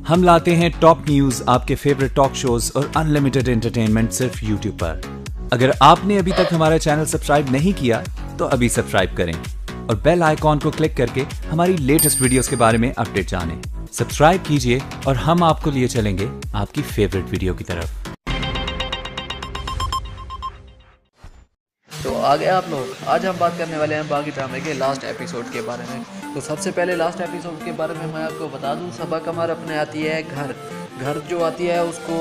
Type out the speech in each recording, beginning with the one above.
हम लाते हैं top news, आपके फेवरेट टॉक शोज और अनलिमिटेड एंटरटेनमेंट सिर्फ यूट्यूब पर। अगर आपने अभी तक हमारा चैनल सब्सक्राइब नहीं किया तो अभी सब्सक्राइब करें और बेल आइकॉन को क्लिक करके हमारी लेटेस्ट वीडियोस के बारे में अपडेट जानें। सब्सक्राइब कीजिए और हम आपको लिए चलेंगे आपकी फेवरेट वीडियो की तरफ। तो आ गए आप लोग। आज हम बात करने वाले हैं बागी ड्रामे के लास्ट एपिसोड के बारे में। तो सबसे पहले लास्ट एपिसोड के बारे में मैं आपको बता दूं, सबा कमर अपने आती है घर जो आती है उसको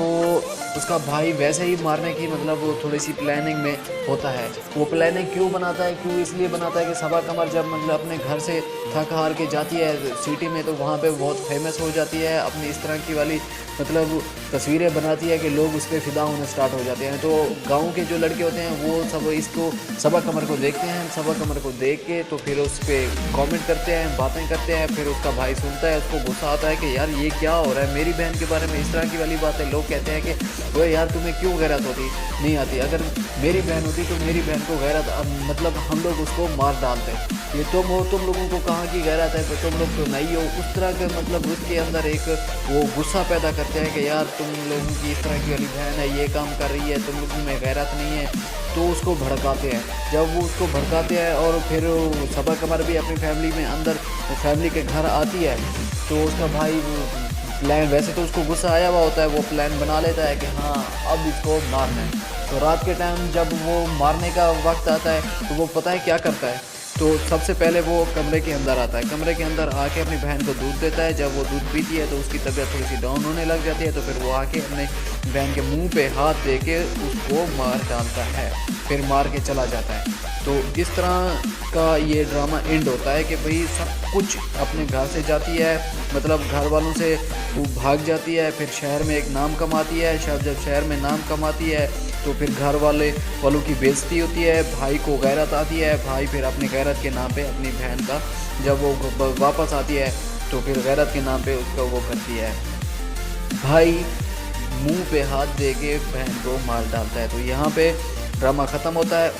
उसका भाई वैसे ही मारने की मतलब वो थोड़ी सी प्लानिंग में होता है। वो प्लानिंग क्यों बनाता है, क्यों इसलिए बनाता है कि सबा कमर जब मतलब अपने घर से थक हार के जाती है सिटी में तो वहाँ पे बहुत फेमस हो जाती है, अपनी इस तरह की वाली मतलब तस्वीरें बनाती है कि लोग उस पर फिदा होने स्टार्ट हो जाते हैं। तो गांव के जो लड़के होते हैं वो सब इसको सबा कमर को देखते हैं, सबा कमर को देख के तो फिर उस पर कमेंट करते हैं, बातें करते हैं। फिर उसका भाई सुनता है, उसको गुस्सा आता है कि यार ये क्या हो रहा है, मेरी बहन के बारे में इस तरह की वाली बातें। लोग कहते हैं कि वो यार तुम्हें क्यों गैरत होती नहीं आती, अगर मेरी बहन होती तो मेरी बहन को गैरत मतलब हम लोग उसको मार डालते। ये तुम हो, तुम लोगों को कहाँ की गैरत है, तो तुम लोग तो नहीं हो। उस तरह का मतलब उसके अंदर एक वो गुस्सा पैदा करते हैं कि यार तुम लोगों की इस तरह की वाली बहन है, ये काम कर रही है, तुम लोगों में गैरत नहीं है। तो उसको भड़काते हैं। जब वो उसको भड़काते हैं और फिर सबा कमर भी अपनी फैमिली में अंदर फैमिली के घर आती है तो उसका भाई प्लान, वैसे तो उसको गुस्सा आया हुआ होता है, वो प्लान बना लेता है कि हाँ अब इसको मारना है। तो रात के टाइम जब वो मारने का वक्त आता है तो वो पता है क्या करता है। तो सबसे पहले वो कमरे के अंदर आता है, कमरे के अंदर आके अपनी बहन को दूध देता है। जब वो दूध पीती है तो उसकी तबीयत थोड़ी सी डाउन होने लग जाती है, तो फिर वो आके अपने बहन के मुंह पे हाथ दे के उसको मार डालता है, फिर मार के चला जाता है। तो इस तरह का ये ड्रामा एंड होता है कि भाई सब कुछ अपने घर से जाती है, मतलब घर वालों से वो भाग जाती है, फिर शहर में एक नाम कमाती है। जब शहर में नाम कमाती है तो फिर घर वालों की बेइज्जती होती है, भाई को गैरत आती है। भाई फिर अपनी गैरत के नाम पे अपनी बहन का जब वो वापस आती है तो फिर गैरत के नाम पे उसका वो करती है, भाई मुंह पे हाथ दे के बहन को मार डालता है। तो यहाँ पे ड्रामा ख़त्म होता है।